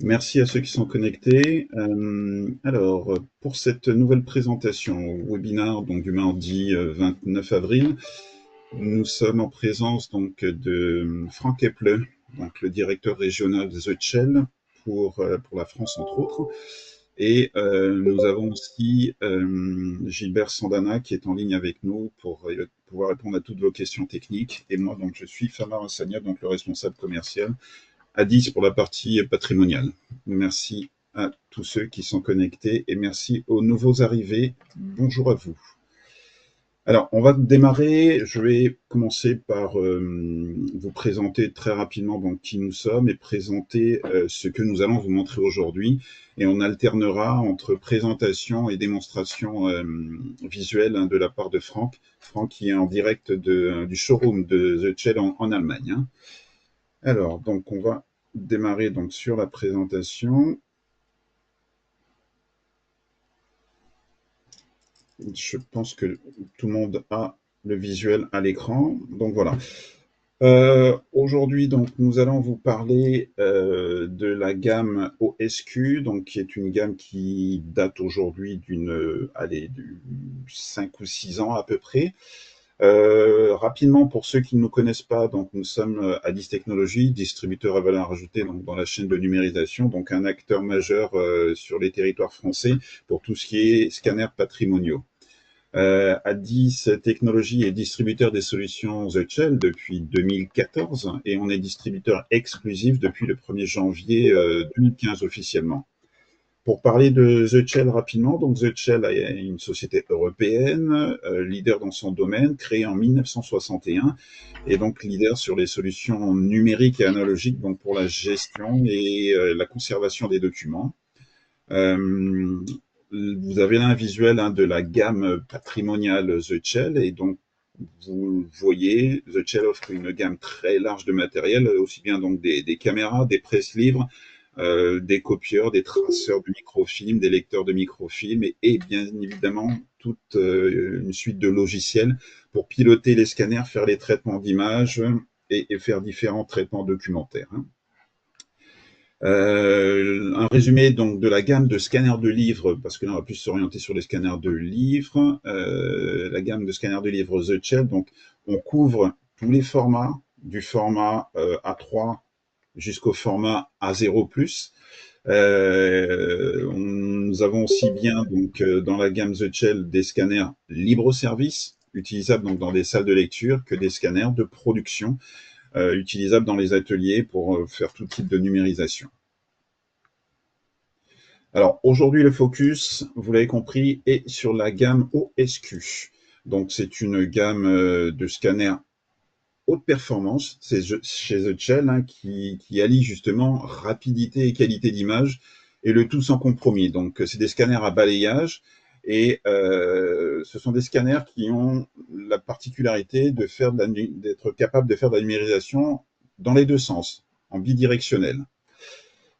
Merci à ceux qui sont connectés. Alors, pour cette nouvelle présentation au webinar donc, du mardi 29 avril, nous sommes en présence donc, de Franck Eple, donc, le directeur régional de The Shell pour la France, entre autres. Et nous avons aussi Gilbert Sandana qui est en ligne avec nous pour pouvoir répondre à toutes vos questions techniques. Et moi, donc, je suis Famar Assania, donc le responsable commercial à 10 pour la partie patrimoniale. Merci à tous ceux qui sont connectés et merci aux nouveaux arrivés. Bonjour à vous. Alors, on va démarrer. Je vais commencer par vous présenter très rapidement donc, qui nous sommes et présenter ce que nous allons vous montrer aujourd'hui. Et on alternera entre présentation et démonstration visuelle de la part de Franck. Franck qui est en direct du showroom de The Shell en Allemagne. Alors, donc, on va démarrer donc sur la présentation. Je pense que tout le monde a le visuel à l'écran. Donc voilà. Aujourd'hui, donc, nous allons vous parler de la gamme OSQ, donc qui est une gamme qui date aujourd'hui du 5 ou 6 ans à peu près. Rapidement, pour ceux qui ne nous connaissent pas, donc nous sommes Addis Technologies, distributeur à valeur ajoutée donc dans la chaîne de numérisation, donc un acteur majeur sur les territoires français pour tout ce qui est scanners patrimoniaux. Addis Technologies est distributeur des solutions The Shell depuis 2014 et on est distributeur exclusif depuis le 1er janvier 2015 officiellement. Pour parler de The Shell rapidement, donc The Shell est une société européenne, leader dans son domaine, créée en 1961, et donc leader sur les solutions numériques et analogiques donc pour la gestion et la conservation des documents. Vous avez là un visuel de la gamme patrimoniale The Shell, et donc vous voyez, The Shell offre une gamme très large de matériel, aussi bien donc des caméras, des presse-livres, des copieurs, des traceurs de microfilm, des lecteurs de microfilm et bien évidemment toute une suite de logiciels pour piloter les scanners, faire les traitements d'images et faire différents traitements documentaires. Un résumé donc de la gamme de scanners de livres, parce que là on va plus s'orienter sur les scanners de livres. La gamme de scanners de livres The Shell, donc on couvre tous les formats, du format A3 jusqu'au format A0+. Nous avons aussi bien donc dans la gamme The Shell des scanners libre-service, utilisables donc dans des salles de lecture, que des scanners de production, utilisables dans les ateliers pour faire tout type de numérisation. Alors aujourd'hui le focus, vous l'avez compris, est sur la gamme OSQ. Donc c'est une gamme de scanners haute performance, c'est chez The Shell qui allie justement rapidité et qualité d'image, et le tout sans compromis. Donc c'est des scanners à balayage, et ce sont des scanners qui ont la particularité d'être capables de faire de la numérisation dans les deux sens, en bidirectionnel.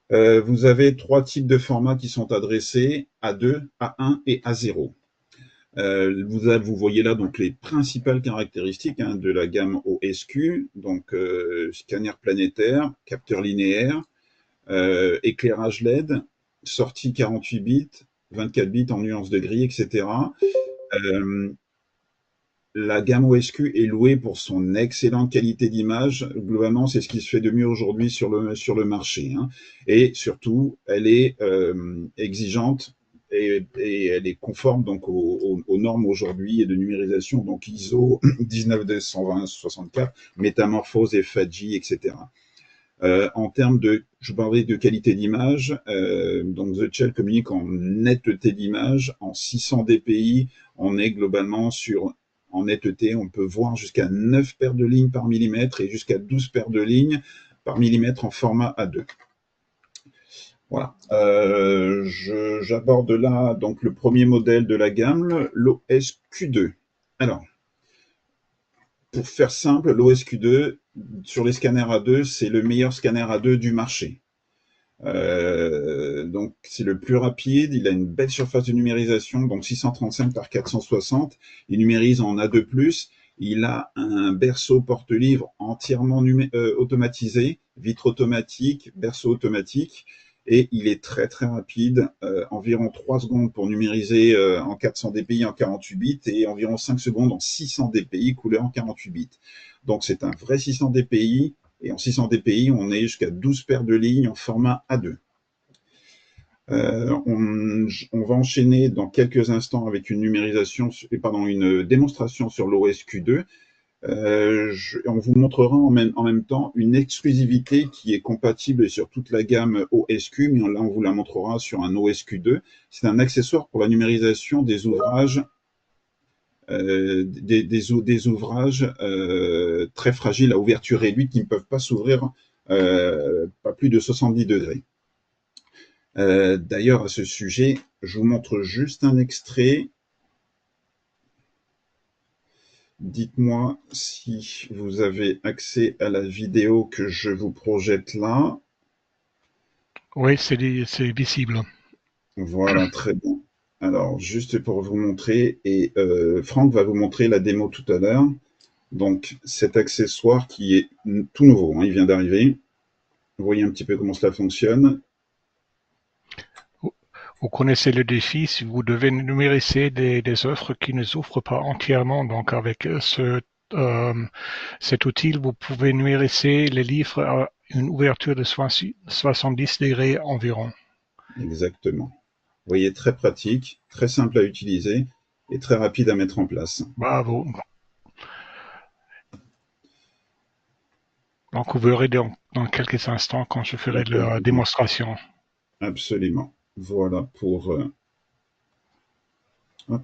Vous avez 3 types de formats qui sont adressés, A2, A1 et A0. Vous voyez là donc les principales caractéristiques de la gamme OSQ, donc scanner planétaire, capteur linéaire, éclairage LED, sortie 48 bits, 24 bits en nuances de gris, etc. La gamme OSQ est louée pour son excellente qualité d'image. Globalement, c'est ce qui se fait de mieux aujourd'hui sur le marché. Et surtout, elle est exigeante et elle est conforme donc aux normes aujourd'hui et de numérisation, donc ISO 19220-64, métamorphose, FADGI, etc. En termes je parlais de qualité d'image, donc The Shell communique en netteté d'image, en 600 dpi, on est globalement en netteté, on peut voir jusqu'à 9 paires de lignes par millimètre et jusqu'à 12 paires de lignes par millimètre en format A2. Voilà. J'aborde là donc le premier modèle de la gamme, l'OSQ2. Alors, pour faire simple, l'OSQ2, sur les scanners A2, c'est le meilleur scanner A2 du marché. Donc c'est le plus rapide, il a une belle surface de numérisation, donc 635 par 460, il numérise en A2+, il a un berceau porte-livre entièrement automatisé, vitre automatique, berceau automatique, et il est très très rapide, environ 3 secondes pour numériser en 400 dpi en 48 bits et environ 5 secondes en 600 dpi couleur en 48 bits. Donc c'est un vrai 600 dpi, et en 600 dpi, on est jusqu'à 12 paires de lignes en format A2. On va enchaîner dans quelques instants avec une une démonstration sur l'OSQ2. On vous montrera en même temps une exclusivité qui est compatible sur toute la gamme OSQ, mais là on vous la montrera sur un OSQ2. C'est un accessoire pour la numérisation des ouvrages, des ouvrages très fragiles à ouverture réduite qui ne peuvent pas s'ouvrir pas plus de 70 degrés. D'ailleurs, à ce sujet, je vous montre juste un extrait. Dites-moi si vous avez accès à la vidéo que je vous projette là. Oui, c'est visible. Voilà, très bien. Alors, juste pour vous montrer, et Franck va vous montrer la démo tout à l'heure. Donc, cet accessoire qui est tout nouveau, hein, il vient d'arriver. Vous voyez un petit peu comment cela fonctionne. Vous connaissez le défi si vous devez numériser des œuvres qui ne s'ouvrent pas entièrement. Donc, avec cet outil, vous pouvez numériser les livres à une ouverture de 70 degrés environ. Exactement. Vous voyez, très pratique, très simple à utiliser et très rapide à mettre en place. Bravo. Donc, vous verrez dans quelques instants quand je ferai la démonstration. Absolument. Voilà pour... hop.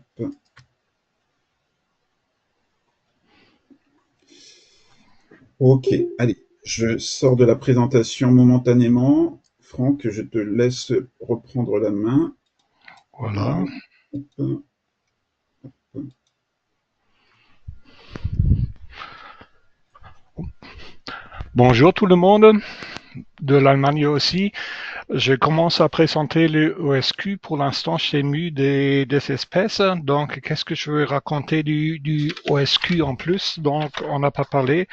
Ok, allez, je sors de la présentation momentanément. Franck, je te laisse reprendre la main. Voilà. Hop. Bonjour tout le monde, de l'Allemagne aussi. Je commence à présenter le OSQ. Pour l'instant, j'ai mis des espèces. Donc, qu'est-ce que je veux raconter du OSQ en plus? Donc, on n'a pas parlé.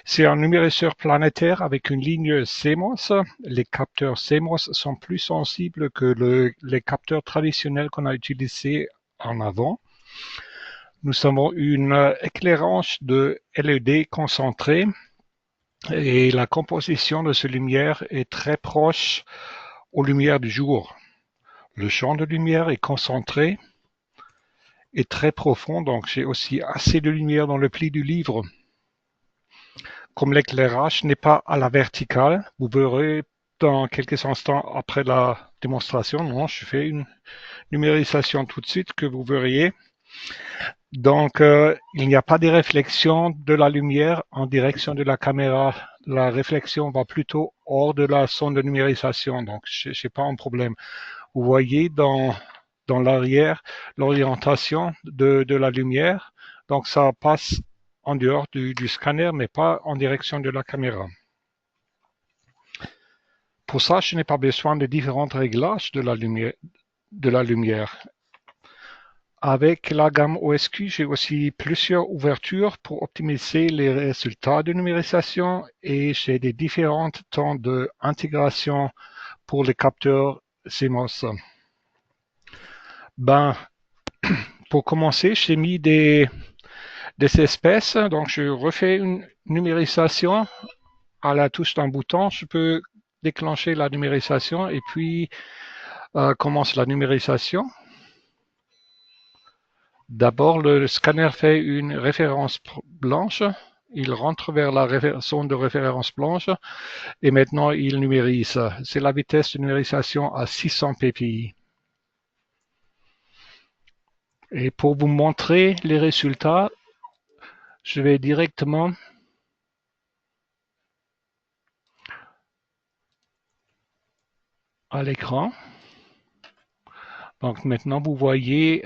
C'est un numérisseur planétaire avec une ligne CMOS. Les capteurs CMOS sont plus sensibles que les capteurs traditionnels qu'on a utilisés en avant. Nous avons une éclairage de LED concentré. Et la composition de ces lumières est très proche aux lumières du jour. Le champ de lumière est concentré et très profond, donc j'ai aussi assez de lumière dans le pli du livre. Comme l'éclairage n'est pas à la verticale, vous verrez dans quelques instants après la démonstration, non, je fais une numérisation tout de suite que vous verriez. Donc, il n'y a pas de réflexion de la lumière en direction de la caméra. La réflexion va plutôt hors de la zone de numérisation, donc je n'ai pas un problème. Vous voyez dans l'arrière l'orientation de la lumière, donc ça passe en dehors du scanner, mais pas en direction de la caméra. Pour ça, je n'ai pas besoin de différents réglages de la lumière. Avec la gamme OSQ, j'ai aussi plusieurs ouvertures pour optimiser les résultats de numérisation et j'ai des différents temps d'intégration pour les capteurs CMOS. Pour commencer, j'ai mis des espèces. Donc, je refais une numérisation à la touche d'un bouton. Je peux déclencher la numérisation et puis commence la numérisation. D'abord, le scanner fait une référence blanche. Il rentre vers la zone de référence blanche et maintenant il numérise. C'est la vitesse de numérisation à 600 ppi. Et pour vous montrer les résultats, je vais directement à l'écran. Donc maintenant, vous voyez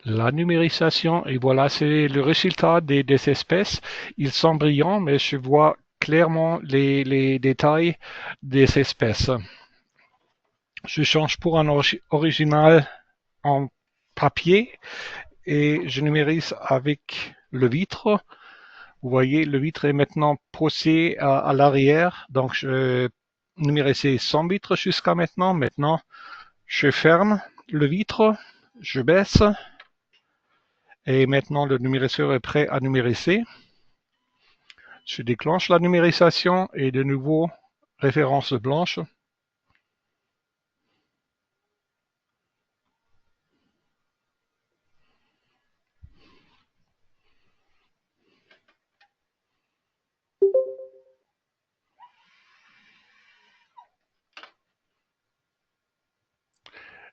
la numérisation et voilà, c'est le résultat des espèces. Ils sont brillants, mais je vois clairement les détails des espèces. Je change pour un original en papier et je numérise avec le vitre Vous voyez, le vitre est maintenant posé à l'arrière. Donc, je numérisé 100 vitres jusqu'à maintenant. Maintenant, je ferme le vitre, je baisse. Et maintenant, le numérisseur est prêt à numériser. Je déclenche la numérisation et de nouveau, référence blanche.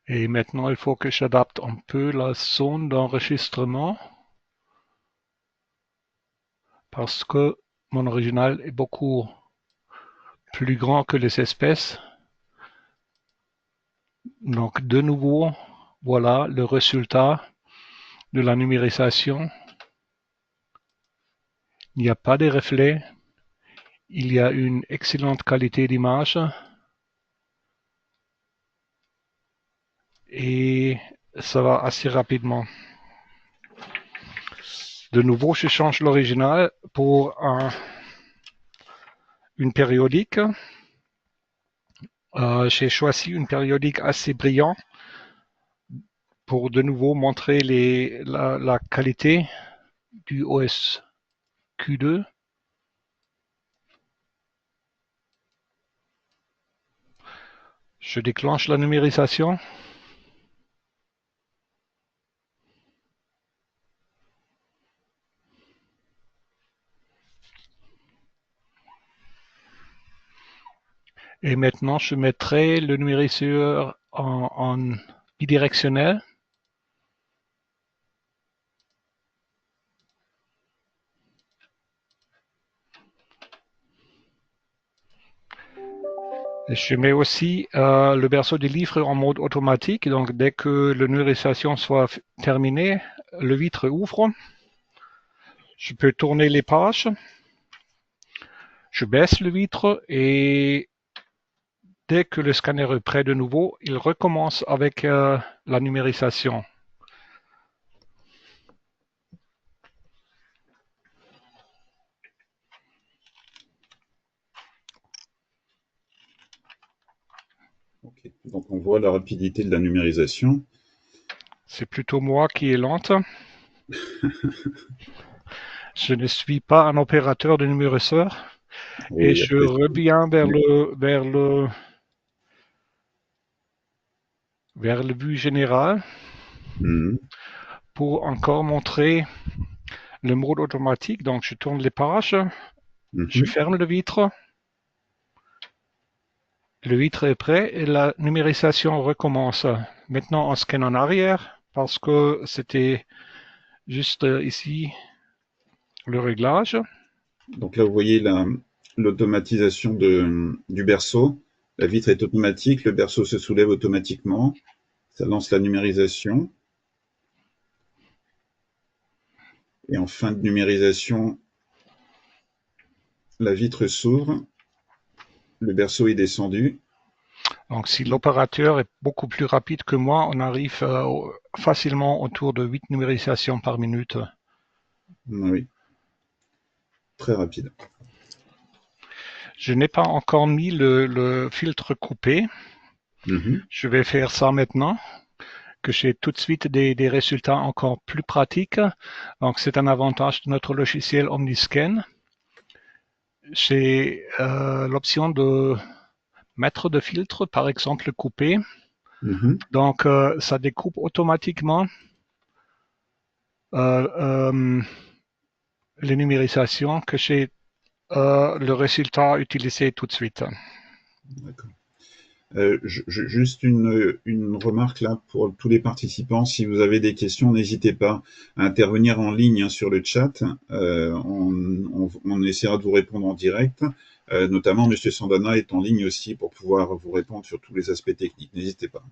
Et maintenant, il faut que j'adapte un peu la zone d'enregistrement parce que mon original est beaucoup plus grand que les espèces. Donc, de nouveau, voilà le résultat de la numérisation. Il n'y a pas de reflets. Il y a une excellente qualité d'image. Et ça va assez rapidement. De nouveau, je change l'original pour une périodique. J'ai choisi une périodique assez brillante pour de nouveau montrer la qualité du OS Q2. Je déclenche la numérisation. Et maintenant, je mettrai le numériseur en bidirectionnel. Et je mets aussi le berceau des livres en mode automatique. Donc, dès que la numérisation soit terminée, le vitre ouvre. Je peux tourner les pages. Je baisse le vitre et dès que le scanner est prêt de nouveau, il recommence avec la numérisation. Ok. Donc on voit la rapidité de la numérisation. C'est plutôt moi qui est lente. Je ne suis pas un opérateur de numériseur. Et Oui, je après, reviens vers le vue générale Mhm. pour encore montrer le mode automatique. Donc, je tourne les pages, je Mhm. ferme le vitre est prêt et la numérisation recommence. Maintenant, on scanne en arrière parce que c'était juste ici le réglage. Donc là, vous voyez l'automatisation du berceau. La vitre est automatique, le berceau se soulève automatiquement. Ça lance la numérisation. Et en fin de numérisation, la vitre s'ouvre, le berceau est descendu. Donc, si l'opérateur est beaucoup plus rapide que moi, on arrive facilement autour de 8 numérisations par minute. Oui, très rapide. Je n'ai pas encore mis le filtre coupé. Mhm. Je vais faire ça maintenant, que j'ai tout de suite des résultats encore plus pratiques. Donc, c'est un avantage de notre logiciel OmniScan. J'ai l'option de mettre de filtre, par exemple coupé. Mhm. Donc, ça découpe automatiquement euh, euh, les numérisations que j'ai le résultat utilisé tout de suite. D'accord. Juste une remarque là pour tous les participants. Si vous avez des questions, n'hésitez pas à intervenir en ligne hein, sur le chat. On essaiera de vous répondre en direct. Notamment, Monsieur Sandana est en ligne aussi pour pouvoir vous répondre sur tous les aspects techniques. N'hésitez pas.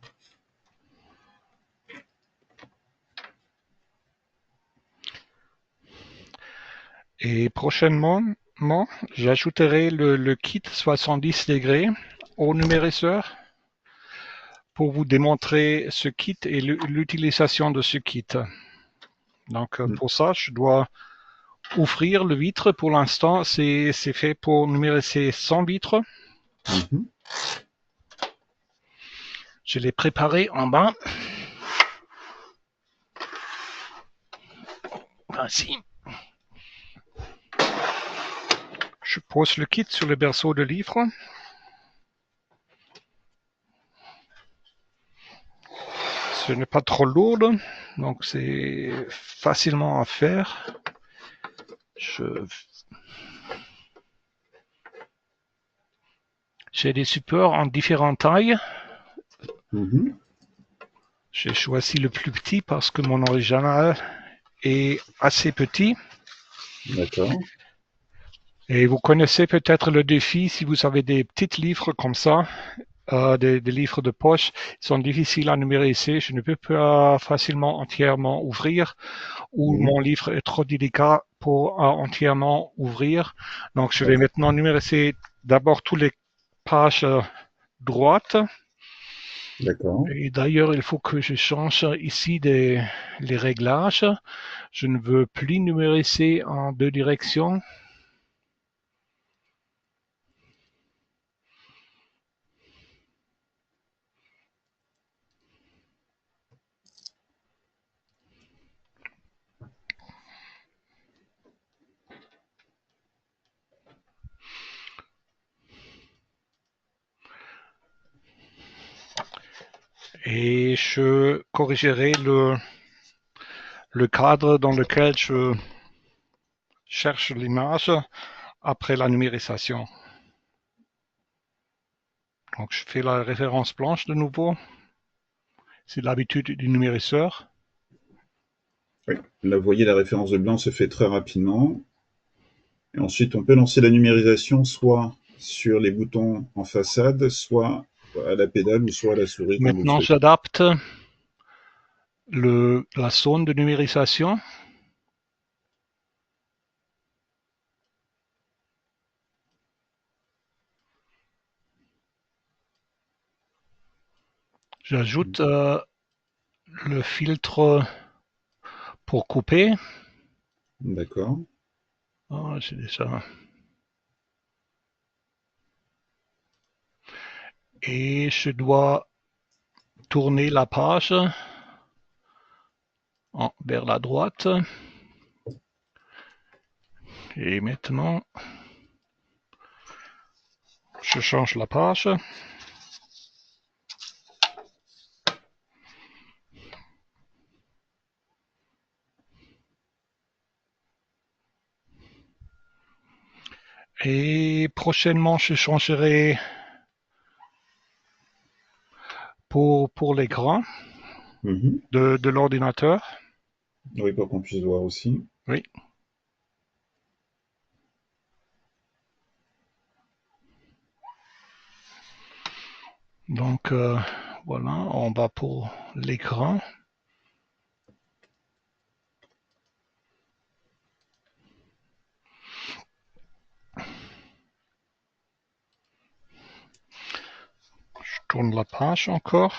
Et prochainement, j'ajouterai le kit 70 degrés au numériseur pour vous démontrer ce kit et l'utilisation de ce kit. Donc pour ça, je dois ouvrir le vitre. Pour l'instant, c'est fait pour numériser 100 vitres. Mhm. Je l'ai préparé en bas. Ainsi. Je pose le kit sur le berceau de livres. Ce n'est pas trop lourd, donc c'est facilement à faire. J'ai des supports en différentes tailles. Mhm. J'ai choisi le plus petit parce que mon original est assez petit. D'accord. Et vous connaissez peut-être le défi si vous avez des petits livres comme ça, des livres de poche, ils sont difficiles à numériser. Je ne peux pas facilement entièrement ouvrir ou Oui. mon livre est trop délicat pour entièrement ouvrir. Donc je vais D'accord. maintenant numériser d'abord toutes les pages droites. D'accord. Et d'ailleurs, il faut que je change ici les réglages. Je ne veux plus numériser en deux directions. Et je corrigerai le cadre dans lequel je cherche l'image après la numérisation. Donc je fais la référence blanche de nouveau. C'est l'habitude du numérisseur. Oui. Là, vous voyez, la référence de blanc se fait très rapidement. Et ensuite, on peut lancer la numérisation soit sur les boutons en façade, soit à la pédale ou soit à la souris quand vous le Maintenant, souhaitez. j'adapte la zone de numérisation. J'ajoute le filtre pour couper. D'accord. Oh, j'ai déjà. Et je dois tourner la page vers la droite. Et maintenant, je change la page. Et prochainement, je changerai pour l'écran Mhm. de l'ordinateur. Oui, pour qu'on puisse voir aussi. Oui. Donc, voilà, on va pour l'écran. Je tourne la page encore.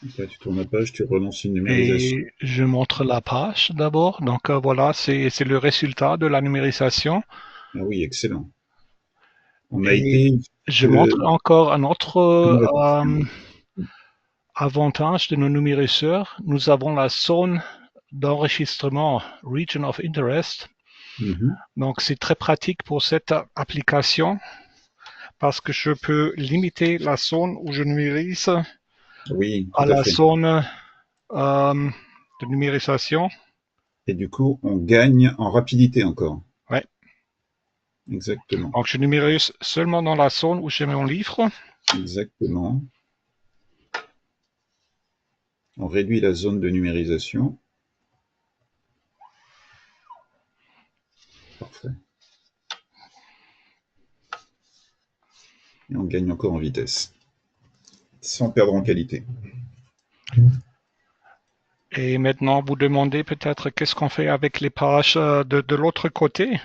Donc là, tu tournes la page, tu relances une numérisation. Et je montre la page d'abord. Donc, voilà, c'est le résultat de la numérisation. Ah oui, excellent. On a Et été je que... montre encore un autre Oui, vas-y. avantage de nos numériseurs. Nous avons la zone d'enregistrement Region of Interest. Mhm. Donc, c'est très pratique pour cette application parce que je peux limiter la zone où je numérise Oui, tout à à la fait. zone de numérisation. Et du coup, on gagne en rapidité encore. Ouais. Exactement. Donc, je numérise seulement dans la zone où j'ai mon livre. Exactement. On réduit la zone de numérisation. Parfait. Et on gagne encore en vitesse, sans perdre en qualité. Et maintenant, vous demandez peut-être qu'est-ce qu'on fait avec les pages de l'autre côté.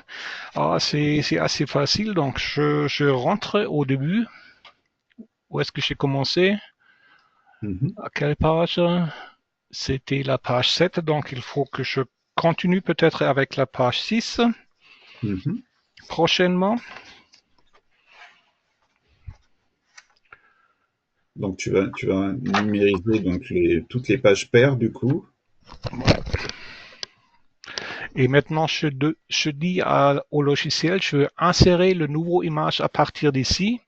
Ah, c'est assez facile. Donc, je rentre au début. Où est-ce que j'ai commencé? Mhm, À quelle page? C'était la page 7. Donc, il faut que je continue peut-être avec la page 6 mhm. prochainement. Donc tu vas numériser donc toutes les pages paires du coup. Et maintenant, je dis au logiciel, je veux insérer le nouveau image à partir d'ici.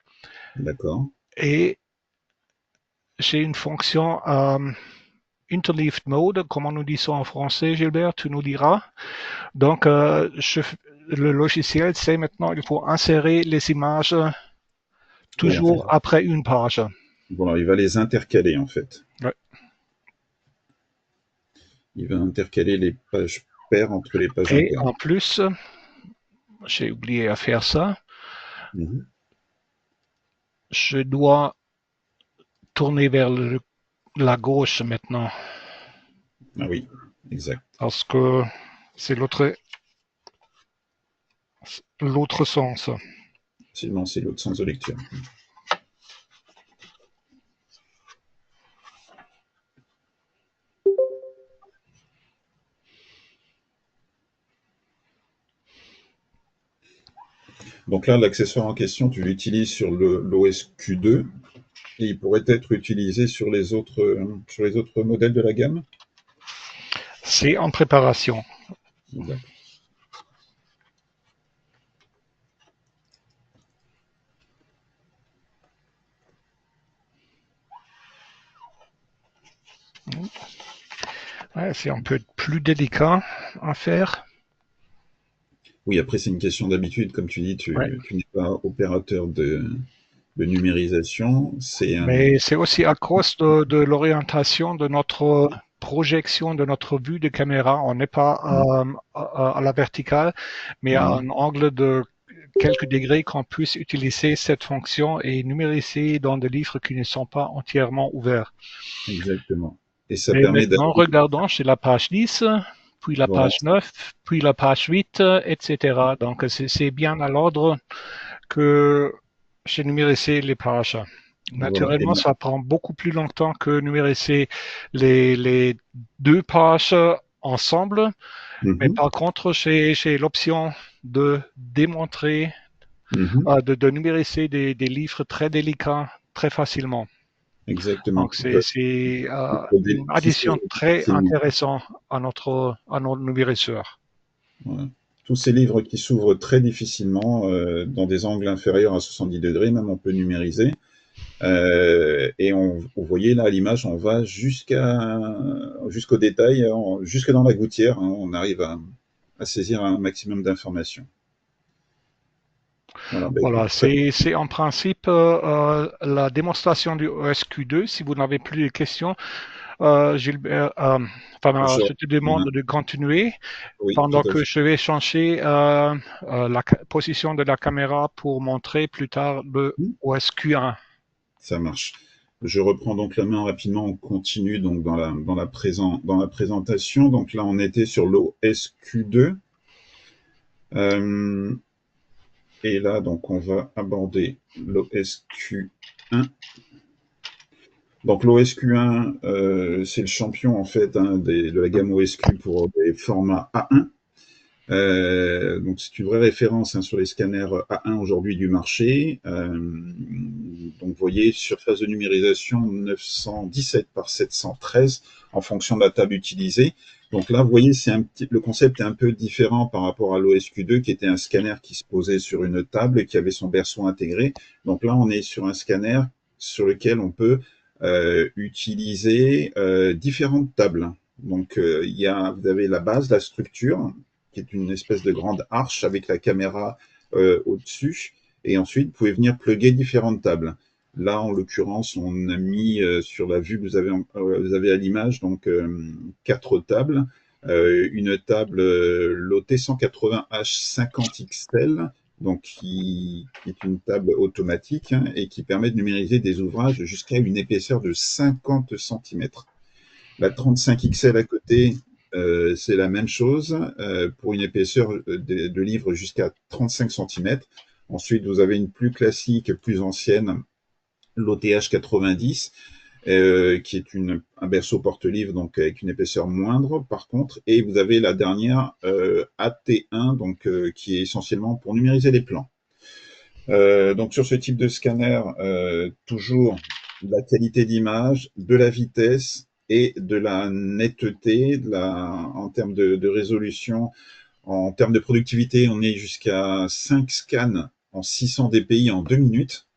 D'accord. Et j'ai une fonction interleaved mode, comment nous dit ça en français, Gilbert, tu nous diras. Donc, le logiciel sait maintenant qu'il faut insérer les images Oui, en fait, toujours après une page. voilà, il va les intercaler en fait. Ouais. Il va intercaler les pages paires entre les pages Et impaires. en plus, j'ai oublié à faire ça, Mhm. je dois tourner vers la gauche maintenant, Ah oui, exact. parce que c'est l'autre sens. Sinon, c'est l'autre sens de lecture. Donc là, l'accessoire en question, tu l'utilises sur l'OS Q2 et il pourrait être utilisé sur les autres modèles de la gamme. C'est en préparation. D'accord. Ouais, c'est un peu plus délicat à faire. Oui, après, c'est une question d'habitude. Comme tu dis, Ouais. tu n'es pas opérateur de numérisation. C'est un. Mais c'est aussi à cause de l'orientation de notre projection, de notre vue de caméra. On n'est pas à la verticale, mais à Mhm. un angle de quelques degrés qu'on puisse utiliser cette fonction et numériser dans des livres qui ne sont pas entièrement ouverts. Exactement. Et ça Et permet maintenant, d'aller. regardons chez la page 10, puis la Voilà, page 9, puis la page 8, etc. Donc, c'est bien à l'ordre que j'ai numérisé les pages. voilà. Naturellement, ça prend beaucoup plus longtemps que numériser les deux pages ensemble, mais Mhm, par contre, j'ai l'option de démontrer, mhm. de numériser des livres très délicats très facilement. Exactement. Donc, c'est une Qui s'ouvre addition très facilement. intéressante à notre numériseur. Voilà. Tous ces livres qui s'ouvrent très difficilement dans des angles inférieurs à 70 degrés, même on peut numériser. Et vous voyez là à l'image, on va jusqu'au détail, jusque dans la gouttière, hein, on arrive à saisir un maximum d'informations. Voilà, bah, écoute, Voilà, c'est en principe la démonstration du OSQ2. Si vous n'avez plus de questions, Gilbert, je, je te demande de continuer oui, tout pendant à que fait, je vais changer la position de la caméra pour montrer plus tard le OSQ1. ça marche. Je reprends donc la main rapidement, on continue donc dans la présentation. Donc là, on était sur l'OSQ2. Euh, et là, donc, on va aborder l'OSQ1. Donc l'OSQ1, c'est le champion en fait hein, de la gamme OSQ pour des formats A1. Donc c'est une vraie référence hein, sur les scanners A1 aujourd'hui du marché. Donc vous voyez, surface de numérisation 917 par 713 en fonction de la table utilisée. Donc là, vous voyez, le concept est un peu différent par rapport à l'OSQ2 qui était un scanner qui se posait sur une table et qui avait son berceau intégré. Donc là, on est sur un scanner sur lequel on peut utiliser différentes tables. Donc vous avez la base, la structure, qui est une espèce de grande arche avec la caméra au-dessus. Et ensuite, vous pouvez venir plugger différentes tables. Là, en l'occurrence, on a mis sur la vue que vous avez à l'image, donc quatre tables. Une table lotée 180H50XL, donc qui est une table automatique hein, et qui permet de numériser des ouvrages jusqu'à une épaisseur de 50 cm. La 35 XL à côté, c'est la même chose pour une épaisseur de livre jusqu'à 35 cm. Ensuite, vous avez une plus classique, plus ancienne, l'OTH 90, qui est un berceau porte-livre, donc avec une épaisseur moindre par contre. Et vous avez la dernière AT1, donc qui est essentiellement pour numériser les plans. Donc sur ce type de scanner, toujours de la qualité d'image, de la vitesse et de la netteté, en termes de résolution, en termes de productivité, on est jusqu'à 5 scans en 600 dpi en 2 minutes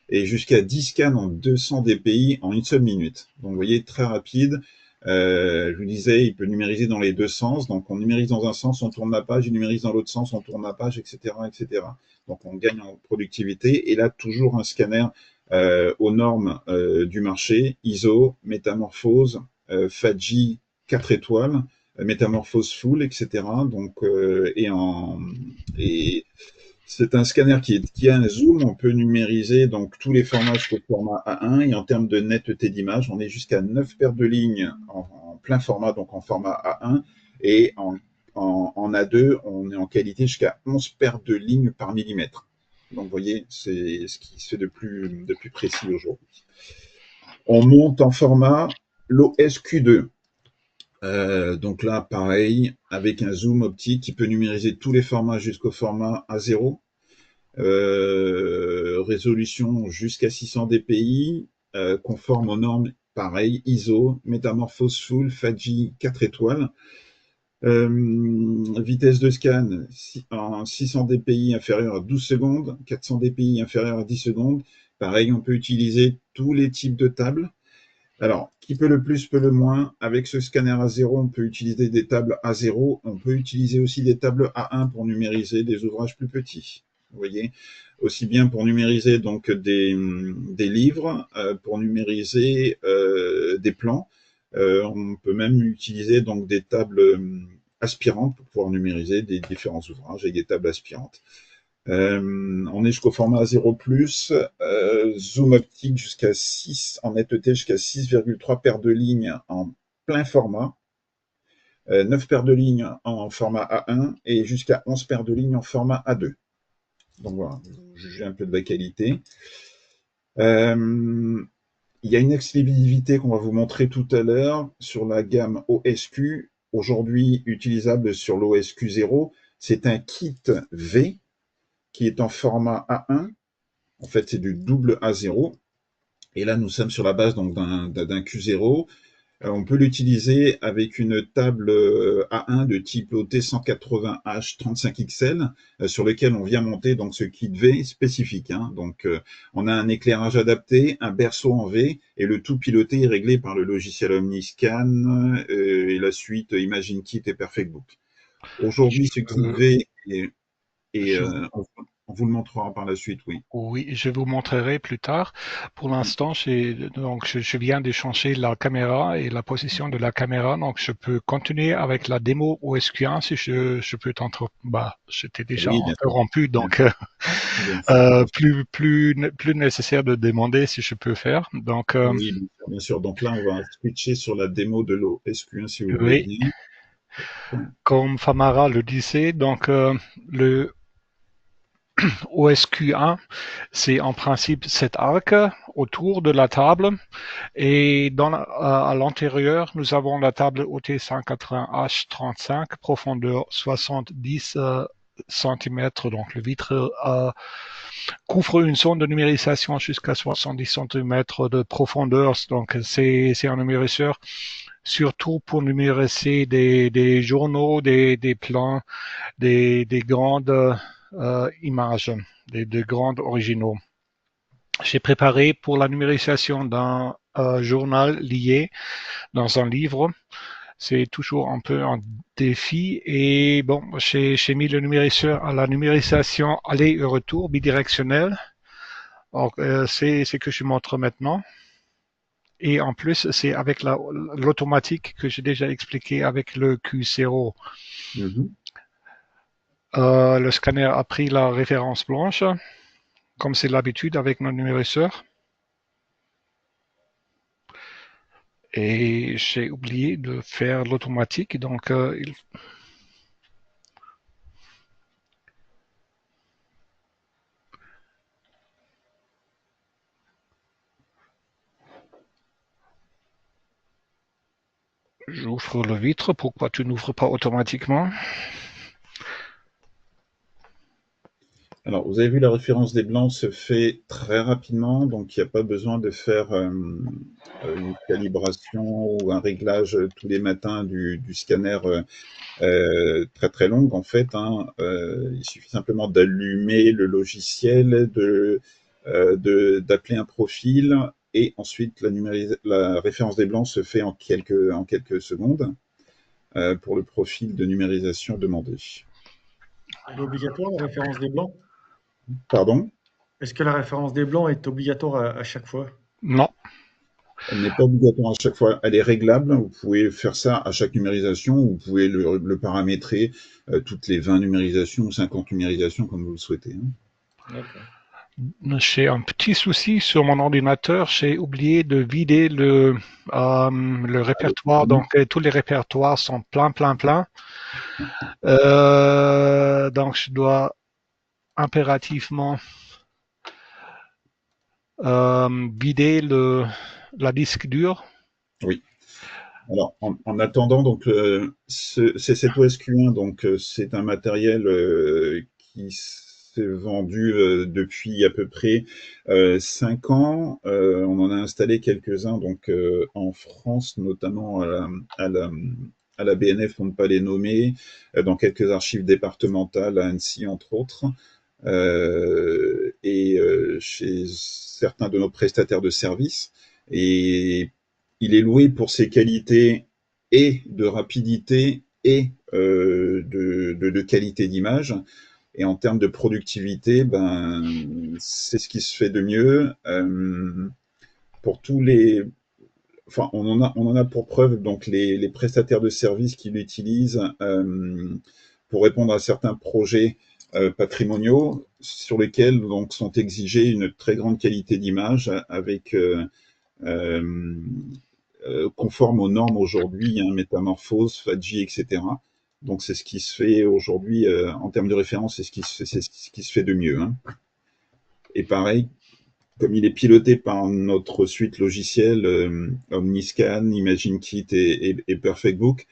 et jusqu'à 10 scans en 200 dpi en une seule minute. Donc vous voyez, très rapide. Je vous disais, il peut numériser dans les deux sens. Donc on numérise dans un sens, on tourne la page, il numérise dans l'autre sens, on tourne la page, etc., etc. Donc on gagne en productivité. Et là, toujours un scanner aux normes du marché, ISO, métamorphose, FADGI 4 étoiles, métamorphose full, etc. Donc, et c'est un scanner qui a un zoom, on peut numériser donc tous les formats jusqu'au format A1 et en termes de netteté d'image, on est jusqu'à 9 paires de lignes en plein format, donc en format A1 et en A2, on est en qualité jusqu'à 11 paires de lignes par millimètre. Donc vous voyez, c'est ce qui se fait de plus précis aujourd'hui. On monte en format l'OSQ2. Donc là, pareil, avec un zoom optique qui peut numériser tous les formats jusqu'au format A0. Résolution jusqu'à 600 dpi, conforme aux normes, pareil, ISO, métamorphose full, FADGI 4 étoiles. Vitesse de scan en 600 dpi inférieur à 12 secondes, 400 dpi inférieur à 10 secondes. Pareil, on peut utiliser tous les types de tables. Alors, qui peut le plus, peut le moins. Avec ce scanner A0, on peut utiliser des tables A0. On peut utiliser aussi des tables A1 pour numériser des ouvrages plus petits. Vous voyez, aussi bien pour numériser donc des livres, pour numériser des plans. On peut même utiliser donc des tables aspirantes pour pouvoir numériser des différents ouvrages avec des tables aspirantes. On est jusqu'au format 0+, zoom optique jusqu'à 6, en netteté jusqu'à 6,3 paires de lignes en plein format, 9 paires de lignes en format A1 et jusqu'à 11 paires de lignes en format A2. Donc voilà, jugez un peu de la qualité. Il y a une exclusivité qu'on va vous montrer tout à l'heure sur la gamme OSQ, aujourd'hui utilisable sur l'OSQ 0. C'est un kit V qui est en format A1. En fait, c'est du double A0. Et là, nous sommes sur la base donc d'un Q0. On peut l'utiliser avec une table A1 de type OT180H 35XL sur lequel on vient monter donc ce kit V spécifique. Donc, on a un éclairage adapté, un berceau en V et le tout piloté et réglé par le logiciel OmniScan et la suite ImagineKit et PerfectBook. Aujourd'hui, ce kit V est on vous le montrera par la suite, oui. Oui, je vous montrerai plus tard. Pour l'instant, je viens de changer la caméra et la position de la caméra, donc je peux continuer avec la démo OSQ1 si je peux je t'ai déjà Oui, bien sûr. interrompu, donc Bien sûr. plus nécessaire de demander si je peux faire. Donc, Oui, bien sûr. Donc là, on va switcher sur la démo de l'OSQ1 si vous voulez oui, bien. comme Famara le disait, donc le OSQ1, c'est en principe cet arc autour de la table et à l'intérieur, nous avons la table OT180H35, profondeur 70 cm. Donc le vitre couvre une zone de numérisation jusqu'à 70 cm de profondeur. Donc c'est un numérisseur surtout pour numériser des journaux, des plans, des grandes images, des grands originaux. J'ai préparé pour la numérisation d'un journal lié dans un livre. C'est toujours un peu un défi. Et bon, j'ai mis le numérisseur à la numérisation aller et retour bidirectionnel. C'est ce que je montre maintenant. Et en plus, c'est avec l'automatique que j'ai déjà expliqué avec le Q0. Le scanner a pris la référence blanche, comme c'est l'habitude avec nos numérisseurs. Et j'ai oublié de faire l'automatique, donc j'ouvre le vitre. Pourquoi tu n'ouvres pas automatiquement? Alors, vous avez vu, la référence des blancs se fait très rapidement, donc il n'y a pas besoin de faire une calibration ou un réglage tous les matins du scanner très très longue en fait, hein. Il suffit simplement d'allumer le logiciel, d'appeler un profil et ensuite la référence des blancs se fait en quelques secondes pour le profil de numérisation demandé. Elle est obligatoire, la référence des blancs? Pardon? Est-ce que la référence des blancs est obligatoire à chaque fois? Non. Elle n'est pas obligatoire à chaque fois, elle est réglable. Vous pouvez faire ça à chaque numérisation, vous pouvez le paramétrer toutes les 20 numérisations ou 50 numérisations comme vous le souhaitez, hein. D'accord. J'ai un petit souci sur mon ordinateur. J'ai oublié de vider le répertoire. Donc, tous les répertoires sont pleins. Donc, je dois impérativement vider la disque dur. Oui. Alors, en attendant, donc, c'est cet OSQ1, donc, c'est un matériel qui s'est vendu depuis à peu près 5 ans. On en a installé quelques-uns, donc, en France, notamment à la BNF, pour ne pas les nommer, dans quelques archives départementales, à Annecy, entre autres, et chez certains de nos prestataires de services. Et il est loué pour ses qualités et de rapidité et de qualité d'image. Et en termes de productivité, ben, c'est ce qui se fait de mieux. Pour tous les, enfin, on en a pour preuve donc les prestataires de services qui l'utilisent pour répondre à certains projets patrimoniaux sur lesquels donc sont exigés une très grande qualité d'image avec euh, conforme aux normes aujourd'hui, hein, Métamorphose, FADGI, etc. Donc c'est ce qui se fait aujourd'hui en termes de référence, c'est ce qui se fait de mieux, hein. Et pareil, comme il est piloté par notre suite logicielle Omniscan, ImagineKit et PerfectBook,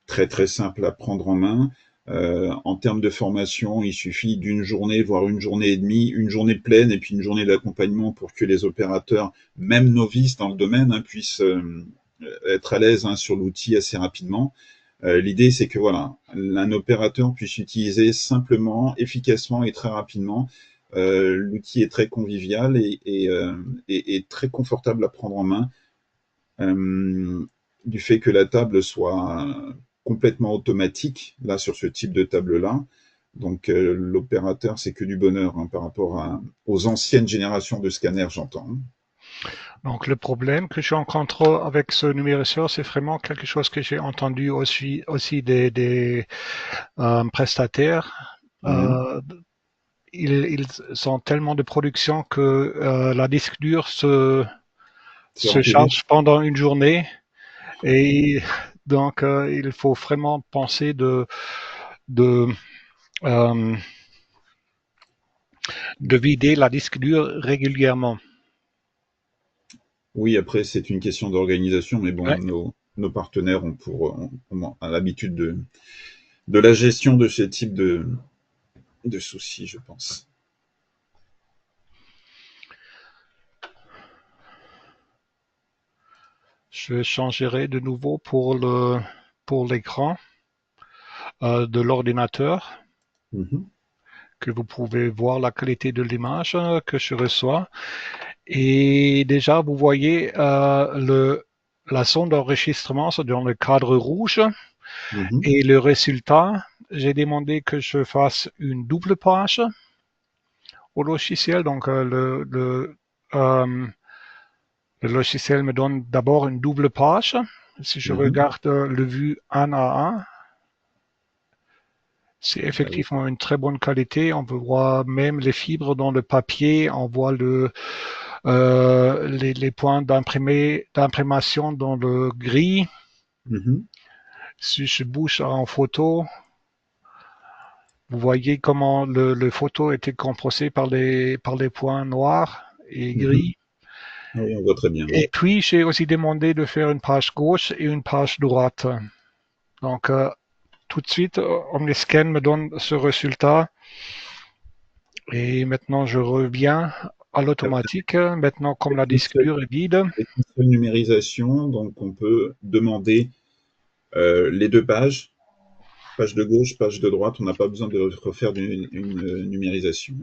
très très simple à prendre en main. En termes de formation, il suffit d'une journée, voire une journée et demie, une journée pleine et puis une journée d'accompagnement pour que les opérateurs, même novices dans le domaine, hein, puissent être à l'aise, hein, sur l'outil assez rapidement. L'idée, c'est que voilà, un opérateur puisse utiliser simplement, efficacement et très rapidement. L'outil est très convivial et très confortable à prendre en main, du fait que la table soit complètement automatique, là, sur ce type de table-là. Donc, l'opérateur, c'est que du bonheur, hein, par rapport aux anciennes générations de scanners, j'entends. Donc, le problème que je rencontre avec ce numériceur, c'est vraiment quelque chose que j'ai entendu aussi des prestataires. Ils ont tellement de production que la disque dure se charge pendant une journée. Et donc, il faut vraiment penser de vider la disque dure régulièrement. Oui, après, c'est une question d'organisation, mais bon, Ouais. nos partenaires ont l'habitude de la gestion de ce type de soucis, je pense. Je changerai de nouveau pour l'écran de l'ordinateur, que vous pouvez voir la qualité de l'image que je reçois. Et déjà, vous voyez la zone d'enregistrement, c'est dans le cadre rouge. Et le résultat, j'ai demandé que je fasse une double page au logiciel. Donc, le logiciel me donne d'abord une double page. Si je regarde le vue 1 à 1, c'est effectivement une très bonne qualité. On peut voir même les fibres dans le papier. On voit les points d'imprimation dans le gris. Mhm. Si je bouge en photo, vous voyez comment le photo était composé par les points noirs et Mhm. gris. Oui, on voit très bien. Et puis, j'ai aussi demandé de faire une page gauche et une page droite. Donc, tout de suite, Omniscan me donne ce résultat. Et maintenant, je reviens à l'automatique. Maintenant, comme la Avec une disque seule, dure est vide. avec une seule numérisation, donc on peut demander les deux pages, page de gauche, page de droite. On n'a pas besoin de refaire une numérisation.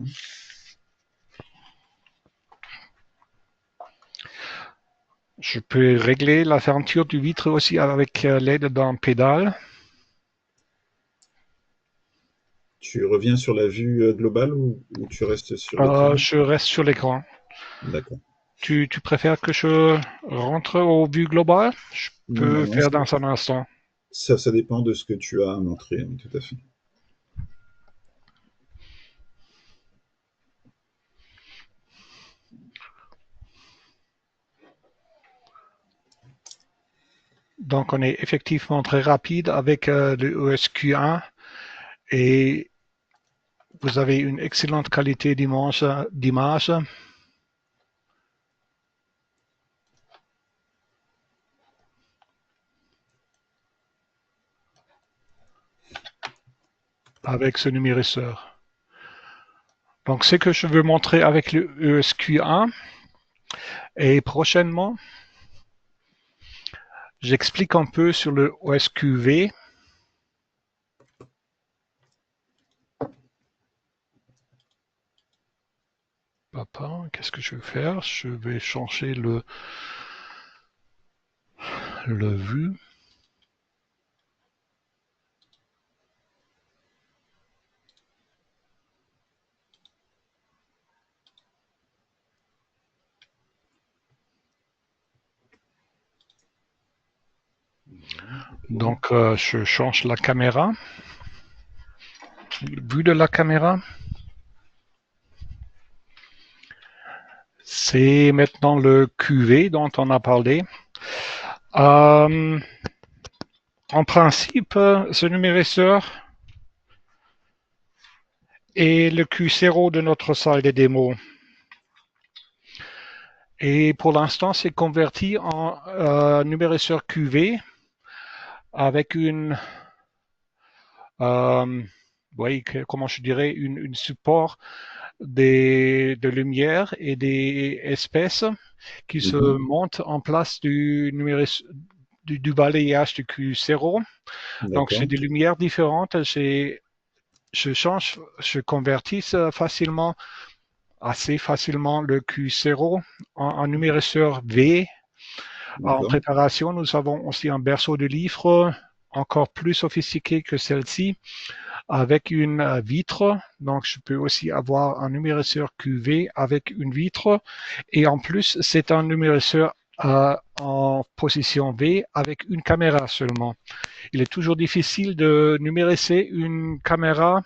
Je peux régler la fermeture du vitre aussi avec l'aide d'un pédale. Tu reviens sur la vue globale ou tu restes sur l'écran? Je reste sur l'écran. D'accord. Tu préfères que je rentre au vue globale? Je Non, peux non, faire dans un instant. ça dépend de ce que tu as à montrer, oui, tout à fait. Donc, on est effectivement très rapide avec le ESQ1 et vous avez une excellente qualité d'image. Avec ce numérisseur. Donc, ce que je veux montrer avec le ESQ1 et prochainement, j'explique un peu sur le OSQV. Papa, qu'est-ce que je vais faire? Je vais changer le vue. Donc, je change la caméra. Vue de la caméra. C'est maintenant le QV dont on a parlé. En principe, ce numérisseur est le Q0 de notre salle de démo. Et pour l'instant, c'est converti en numérisseur QV avec une, oui, comment je dirais, une support de lumière et des espèces qui se montent en place du balayage du Q0. Donc, j'ai D'accord. des lumières différentes. Je convertis facilement, assez facilement le Q0 en numérisseur V. En D'accord. préparation, nous avons aussi un berceau de livres encore plus sophistiqué que celle-ci avec une vitre. Donc, je peux aussi avoir un numérisseur QV avec une vitre. Et en plus, c'est un numérisseur en position V avec une caméra seulement. Il est toujours difficile de numériser une caméra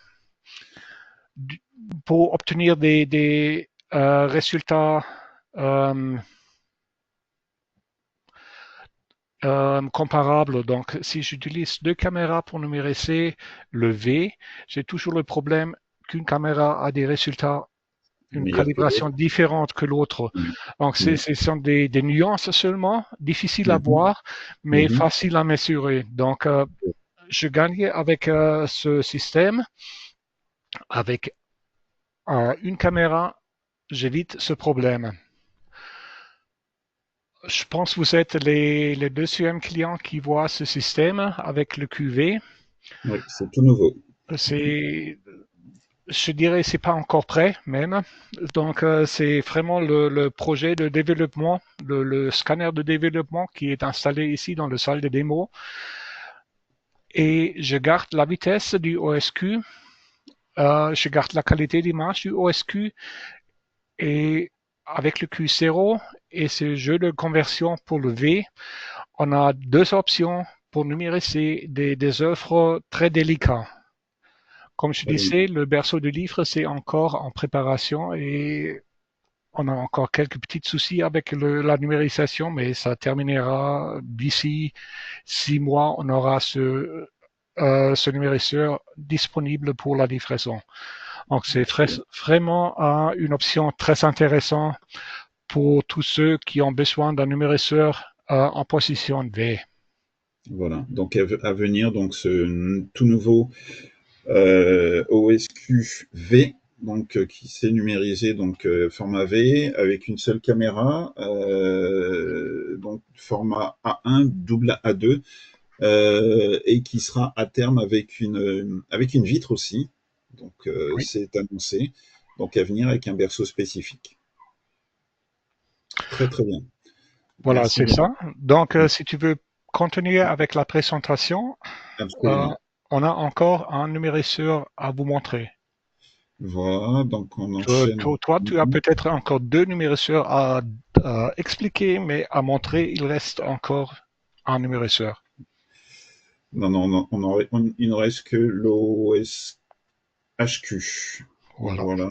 pour obtenir des résultats comparables. Donc, si j'utilise deux caméras pour numériser le V, j'ai toujours le problème qu'une caméra a des résultats, une Meilleur que calibration l'autre. différente que l'autre. Oui. Donc, ce Oui. sont des nuances seulement, difficiles à Mhm. voir, mais Mhm. faciles à mesurer. Donc, je gagne avec ce système. Avec une caméra, j'évite ce problème. Je pense que vous êtes les deuxièmes clients qui voient ce système avec le QV. Oui, c'est tout nouveau. C'est, je dirais, c'est pas encore prêt même. Donc, c'est vraiment le projet de développement, le scanner de développement qui est installé ici dans la salle de démo. Et je garde la vitesse du OSQ, je garde la qualité d'image du OSQ et avec le Q0 et ce jeu de conversion pour le V, on a deux options pour numériser des œuvres très délicates. Comme je Oui. disais, le berceau de livre, c'est encore en préparation et on a encore quelques petits soucis avec la numérisation, mais ça terminera d'ici 6 mois. On aura ce numériseur disponible pour la livraison. Donc, c'est vraiment une option très intéressante pour tous ceux qui ont besoin d'un numériseur en position V. Voilà, donc à venir, donc ce tout nouveau OSQ V, donc qui s'est numérisé donc format V avec une seule caméra, donc format A1 double A2, et qui sera à terme avec une vitre aussi. Donc Oui. c'est annoncé. Donc à venir avec un berceau spécifique. Très très bien. Voilà, Merci c'est bien. ça. Donc, si tu veux continuer avec la présentation, Absolument. on a encore un numériseur à vous montrer. Voilà, donc on Toi, enchaîne. toi, tu as peut-être encore 2 numériseurs à expliquer, mais à montrer, il reste encore un numériseur. Non, non, non, il ne reste que l'OSHQ. Voilà. Voilà.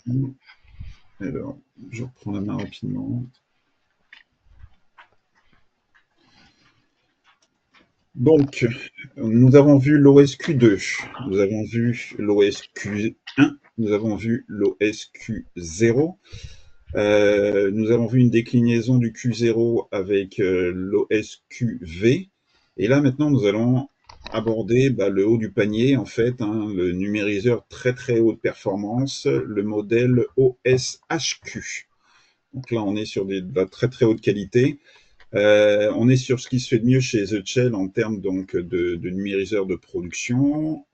Alors, je reprends la main rapidement. Donc, nous avons vu l'OSQ2, nous avons vu l'OSQ1, nous avons vu l'OSQ0, nous avons vu une déclinaison du Q0 avec l'OSQV, et là maintenant nous allons aborder le haut du panier, en fait, hein, le numériseur très très haute performance, le modèle OSHQ. Donc là on est sur de la très très haute qualité. On est sur ce qui se fait de mieux chez The Shell en termes donc de numériseur de production,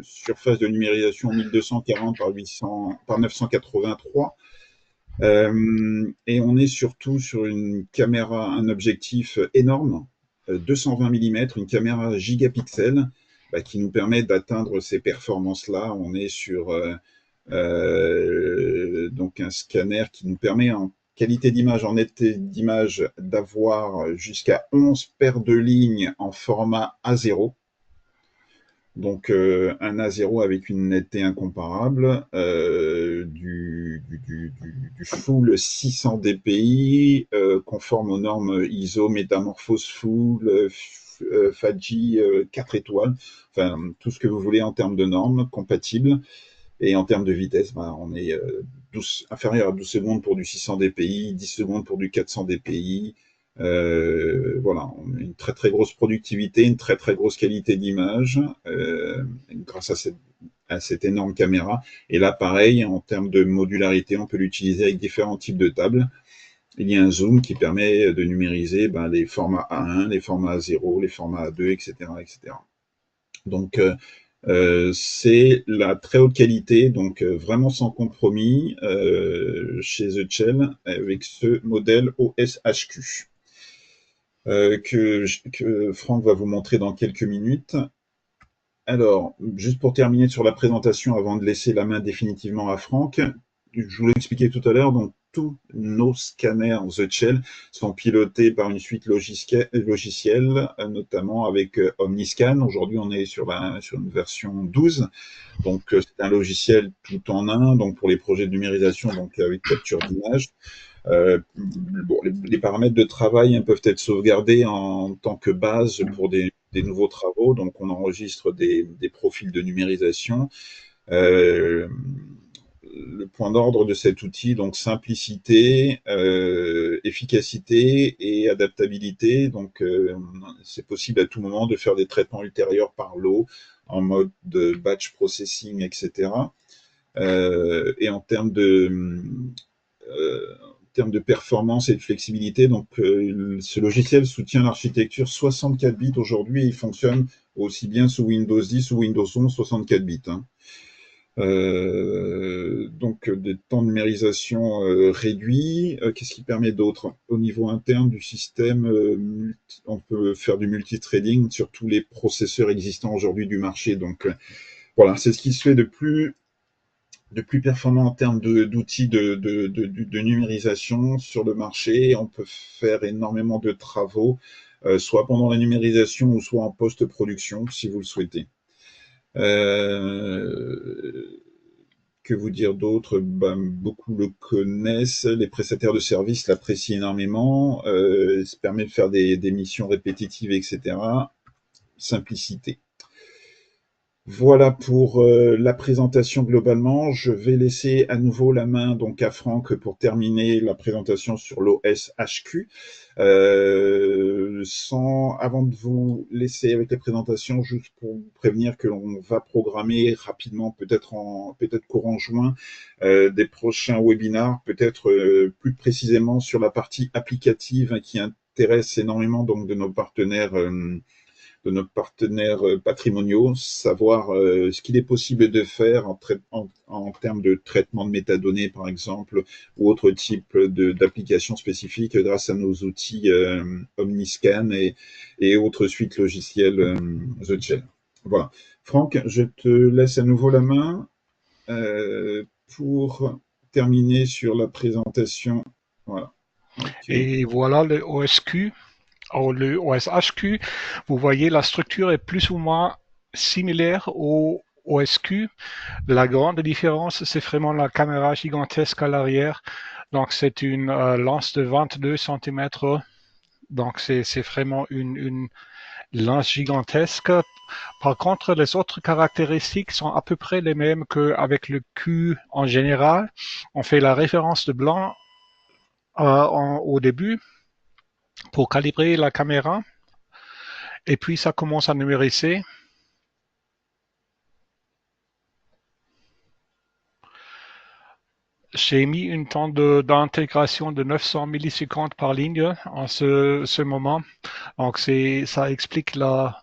surface de numérisation 1240 par 983, et on est surtout sur une caméra, un objectif énorme, 220 mm, une caméra gigapixel, qui nous permet d'atteindre ces performances-là. On est sur donc un scanner qui nous permet en qualité d'image, en netteté d'image, d'avoir jusqu'à 11 paires de lignes en format A0. Donc un A0 avec une netteté incomparable, du full 600 dpi, conforme aux normes ISO, Metamorphose Full, FADGI 4 étoiles, enfin tout ce que vous voulez en termes de normes compatibles. Et en termes de vitesse, on est inférieur à 12 secondes pour du 600 dpi, 10 secondes pour du 400 dpi. Voilà, on a une très très grosse productivité, une très très grosse qualité d'image grâce à cette énorme caméra. Et là, pareil, en termes de modularité, on peut l'utiliser avec différents types de tables. Il y a un zoom qui permet de numériser les formats A1, les formats A0, les formats A2, etc. etc. Donc, c'est la très haute qualité, donc vraiment sans compromis chez The Shell avec ce modèle OSHQ que Franck va vous montrer dans quelques minutes. Alors, juste pour terminer sur la présentation avant de laisser la main définitivement à Franck, je vous l'ai expliqué tout à l'heure, donc tous nos scanners The Shell sont pilotés par une suite logicielle, notamment avec Omniscan. Aujourd'hui, on est sur une version 12. Donc, c'est un logiciel tout en un, donc pour les projets de numérisation, donc avec capture d'image. Les paramètres de travail peuvent être sauvegardés en tant que base pour des nouveaux travaux. Donc, on enregistre des profils de numérisation. Le point d'ordre de cet outil, donc simplicité, efficacité et adaptabilité. Donc, c'est possible à tout moment de faire des traitements ultérieurs par lot en mode de batch processing, etc. Et en termes de performance et de flexibilité, donc ce logiciel soutient l'architecture 64 bits aujourd'hui. Il fonctionne aussi bien sous Windows 10 ou Windows 11 64 bits. Hein. Donc des temps de numérisation réduits. Qu'est-ce qui permet d'autre? Au niveau interne du système, on peut faire du multithreading sur tous les processeurs existants aujourd'hui du marché. Donc voilà, c'est ce qui se fait de plus performant en termes d'outils de numérisation sur le marché. On peut faire énormément de travaux, soit pendant la numérisation ou soit en post-production, si vous le souhaitez. Que vous dire d'autre? Beaucoup le connaissent, les prestataires de services l'apprécient énormément, ça permet de faire des missions répétitives, etc. Simplicité. Voilà pour la présentation globalement. Je vais laisser à nouveau la main donc à Franck pour terminer la présentation sur l'OS HQ. Avant de vous laisser avec les présentations, juste pour vous prévenir que l'on va programmer rapidement, peut-être courant juin, des prochains webinars, peut-être plus précisément sur la partie applicative, hein, qui intéresse énormément donc de nos partenaires patrimoniaux, savoir ce qu'il est possible de faire en termes de traitement de métadonnées, par exemple, ou autre type d'applications spécifiques grâce à nos outils Omniscan et autres suites logicielles The Gel. Voilà. Franck, je te laisse à nouveau la main pour terminer sur la présentation. Voilà. Et voilà le OSQ. Le OSHQ, vous voyez, la structure est plus ou moins similaire au OSQ. La grande différence, c'est vraiment la caméra gigantesque à l'arrière. Donc, c'est une lance de 22 cm. Donc, c'est vraiment une lance gigantesque. Par contre, les autres caractéristiques sont à peu près les mêmes qu'avec le Q en général. On fait la référence de blanc au début pour calibrer la caméra. Et puis, ça commence à numériser. J'ai mis une temps d'intégration de 900 millisecondes par ligne en ce moment. Donc, ça explique la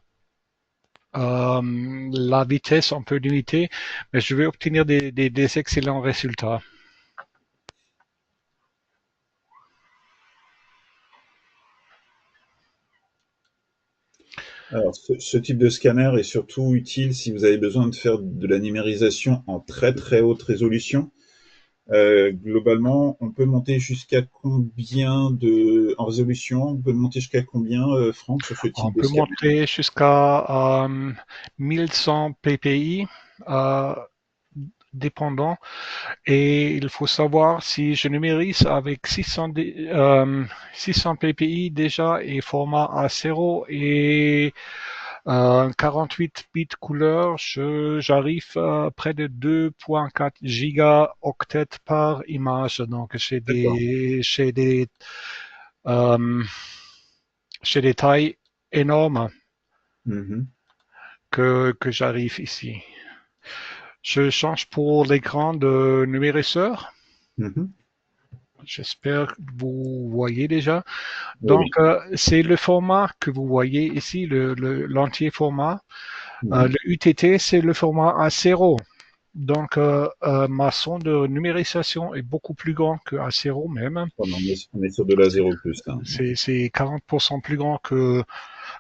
vitesse un peu limitée, mais je vais obtenir des excellents résultats. Alors, ce type de scanner est surtout utile si vous avez besoin de faire de la numérisation en très très haute résolution. Globalement, on peut monter jusqu'à combien en résolution? On peut monter jusqu'à combien, Franck, sur ce On type de peut scanner? monter jusqu'à 1100 ppi, dépendant. Et il faut savoir si je numérise avec 600 ppi déjà et format A0 et 48 bits couleur, j'arrive à près de 2,4 gigaoctets par image. Donc, D'accord. euh, chez des tailles énormes Mhm. que j'arrive ici. Je change pour l'écran de numérisseur. Mhm. J'espère que vous voyez déjà. Oui, Donc, oui. c'est le format que vous voyez ici, l'entier format. Mhm. Le UTT, c'est le format A0. Donc, ma sonde de numérisation est beaucoup plus grand que A0 même. On est sur de la 0 plus, là. C'est 40% plus grand que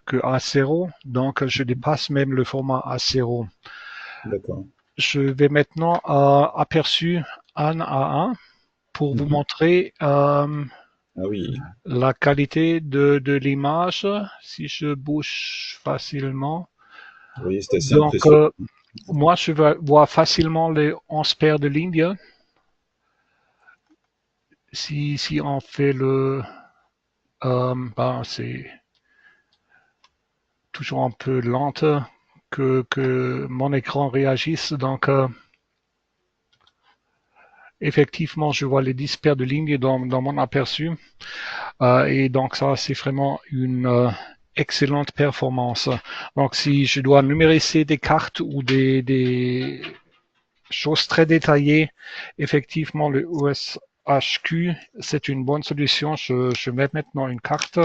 A0. Donc, je dépasse même le format A0. D'accord. Je vais maintenant aperçu 1 à 1 pour vous Mhm. montrer Ah oui, la qualité de l'image si je bouge facilement. oui, c'est assez Donc, impressionnant. moi, je vais voir facilement les 11 paires de lignes. Si on fait c'est toujours un peu lente que mon écran réagisse. Donc, effectivement, je vois les 10 paires de lignes dans mon aperçu. Et donc, ça, c'est vraiment une excellente performance. Donc, si je dois numériser des cartes ou des choses très détaillées, effectivement, le OSHQ, c'est une bonne solution. Je mets maintenant une carte,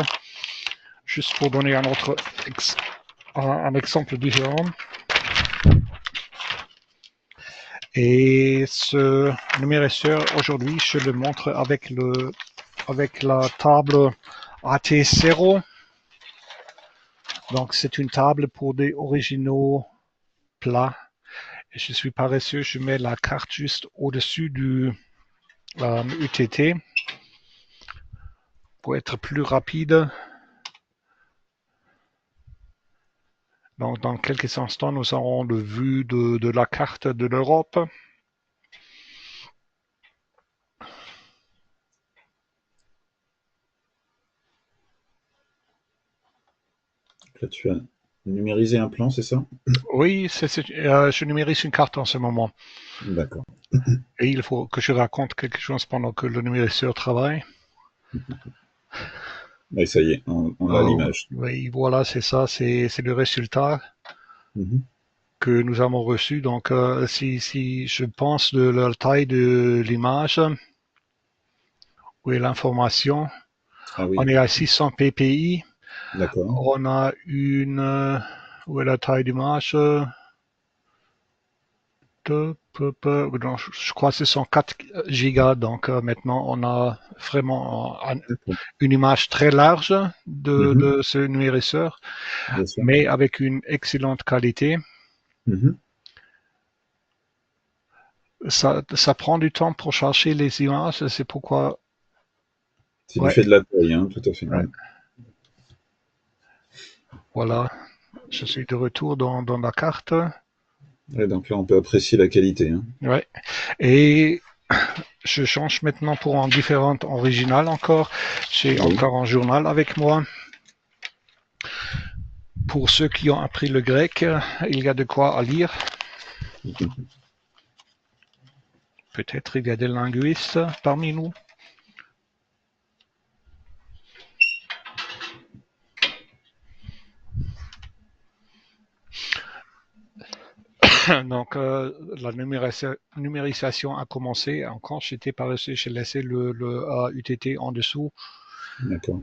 juste pour donner un exemple différent. Et ce numérisseur, aujourd'hui, je le montre avec la table AT0. Donc, c'est une table pour des originaux plats. Et je suis paresseux, je mets la carte juste au-dessus du UTT pour être plus rapide. Donc, dans quelques instants, nous aurons le vue de la carte de l'Europe. là, tu as numérisé un plan, c'est ça? Oui, je numérise une carte en ce moment. D'accord. Et il faut que je raconte quelque chose pendant que le numériseur travaille. Oui, ça y est, on a Oh, l'image. oui, voilà, c'est ça, c'est le résultat Mhm. que nous avons reçu. Donc, si je pense de la taille de l'image, où est l'information, Ah on oui, est à 600 ppi. d'accord. On a où est la taille d'image? Non, je crois que ce sont 4 gigas. Donc, maintenant, on a vraiment D'accord. une image très large Mhm. de ce numériseur, Bien sûr. mais avec une excellente qualité. Mhm. Ça prend du temps pour chercher les images, c'est pourquoi, C'est du ouais, fait de la taille, hein, tout à fait. ouais, Mm. voilà, je suis de retour dans la carte. Ouais, donc là, on peut apprécier la qualité, hein. Ouais. Et je change maintenant pour un différent original encore. J'ai Oui. encore un journal avec moi. Pour ceux qui ont appris le grec, il y a de quoi à lire. Peut-être il y a des linguistes parmi nous. Donc, la numérisation a commencé. Encore, j'étais pas resté, j'ai laissé le UTT en dessous. D'accord.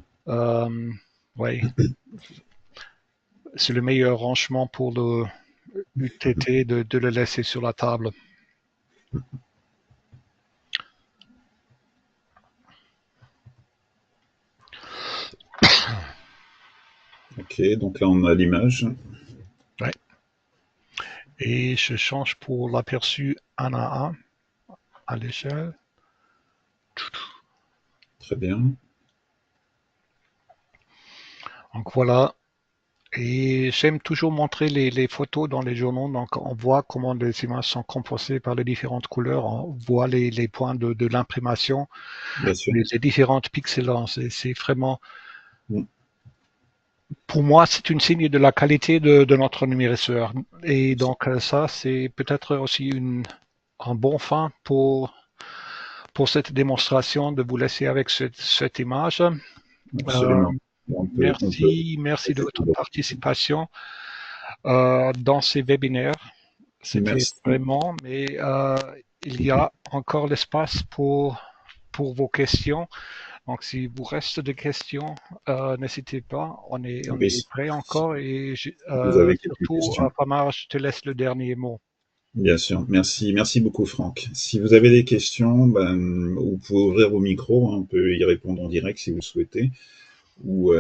Oui, c'est le meilleur rangement pour le UTT de le laisser sur la table. Ok, donc là, on a l'image. Ouais. Et je change pour l'aperçu 1 à 1 à l'échelle. Très bien. Donc voilà. Et j'aime toujours montrer les photos dans les journaux. Donc on voit comment les images sont composées par les différentes couleurs. On voit les points de l'imprimation, Bien sûr. les différentes pixels. C'est vraiment, Mm. pour moi, c'est une signe de la qualité de notre numériseur. Et donc ça, c'est peut-être aussi un bon fin pour cette démonstration de vous laisser avec cette image. Euh, Absolument. On peut merci de répéter. votre participation dans ces webinaires. C'était Merci. vraiment, mais il y a encore l'espace pour vos questions. Donc, si vous reste des questions, n'hésitez pas. On Oui, est prêt encore et vous avez quelques surtout, questions. Famar, je te laisse le dernier mot. Bien sûr. Merci. Merci beaucoup, Franck. Si vous avez des questions, ben, vous pouvez ouvrir vos micros, hein, on peut y répondre en direct si vous le souhaitez, ou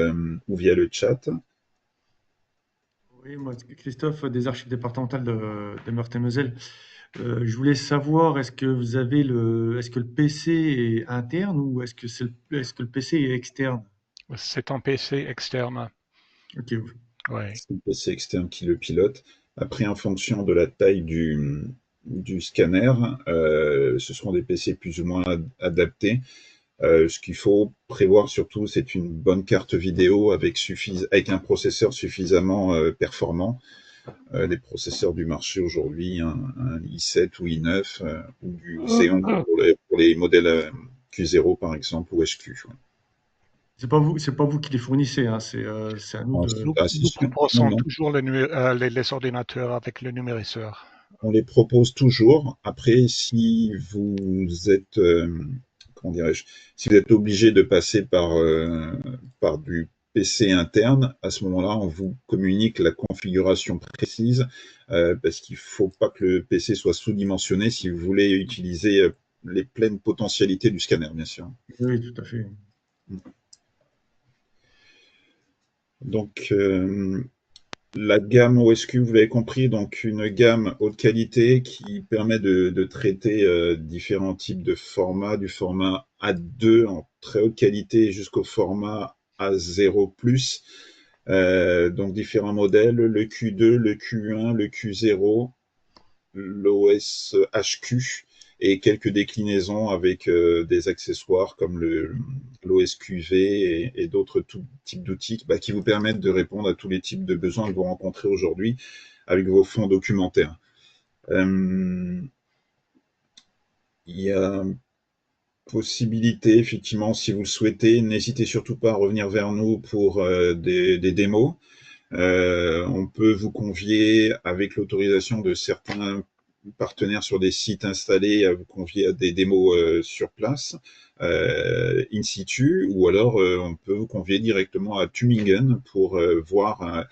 via le chat. Oui, moi, Christophe, des archives départementales de Meurthe-et-Moselle. Je voulais savoir, est-ce que le PC est interne ou est-ce que le PC est externe? C'est un PC externe. Ok, Ouais. C'est le PC externe qui le pilote. Après, en fonction de la taille du scanner, ce seront des PC plus ou moins adaptés. Ce qu'il faut prévoir surtout, c'est une bonne carte vidéo avec un processeur suffisamment performant. Les processeurs du marché aujourd'hui, un i7 ou i9 ou du Xeon pour les modèles Q0 par exemple ou HQ. Ouais. c'est pas vous qui les fournissez, hein, c'est à nous de. Nous Non, proposons non, toujours les ordinateurs avec le numériseur. on les propose toujours. Après, si vous êtes, comment dirais-je, si vous êtes obligé de passer par du PC interne, à ce moment-là, on vous communique la configuration précise, parce qu'il ne faut pas que le PC soit sous-dimensionné si vous voulez utiliser les pleines potentialités du scanner, bien sûr. Oui, tout à fait. Donc, la gamme OSQ, vous l'avez compris, donc une gamme haute qualité qui permet de traiter différents types de formats, du format A2 en très haute qualité jusqu'au format A0+. Donc différents modèles, le Q2, le Q1, le Q0, l'OS HQ et quelques déclinaisons avec des accessoires comme l'OSQV et d'autres types d'outils qui vous permettent de répondre à tous les types de besoins que vous rencontrez aujourd'hui avec vos fonds documentaires. Il y a possibilité, effectivement, si vous le souhaitez, n'hésitez surtout pas à revenir vers nous pour des démos. On peut vous convier, avec l'autorisation de certains partenaires sur des sites installés, à vous convier à des démos sur place, in situ, ou alors on peut vous convier directement à Tübingen pour voir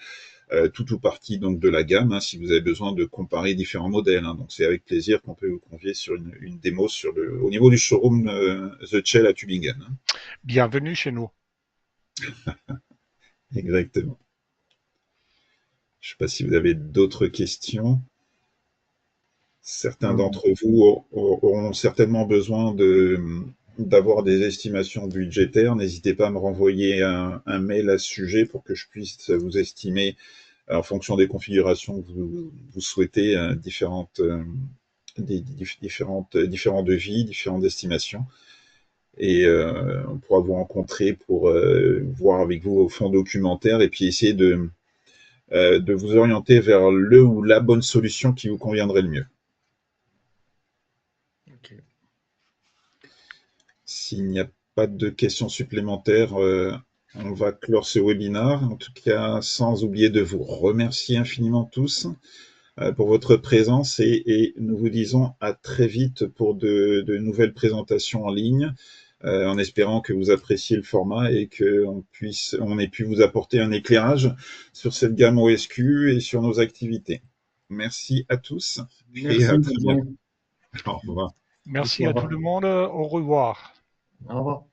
tout ou partie donc de la gamme, hein, si vous avez besoin de comparer différents modèles. Hein. Donc c'est avec plaisir qu'on peut vous convier sur une démo au niveau du showroom The Shell à Tübingen. Hein. Bienvenue chez nous. Exactement. Je ne sais pas si vous avez d'autres questions. Certains d'entre vous auront certainement besoin d'avoir des estimations budgétaires. N'hésitez pas à me renvoyer un mail à ce sujet pour que je puisse vous estimer en fonction des configurations que vous souhaitez, différents devis, différentes estimations. Et on pourra vous rencontrer pour voir avec vous vos fonds documentaires et puis essayer de vous orienter vers le ou la bonne solution qui vous conviendrait le mieux. Ok. S'il n'y a pas de questions supplémentaires, on va clore ce webinaire. En tout cas, sans oublier de vous remercier infiniment tous pour votre présence et nous vous disons à très vite pour de nouvelles présentations en ligne, en espérant que vous appréciez le format et qu'on ait pu vous apporter un éclairage sur cette gamme OSQ et sur nos activités. Merci à tous. Merci, et à très bonne journée. bientôt. Au revoir. Merci Au à revoir. tout le monde. Au revoir. Au revoir.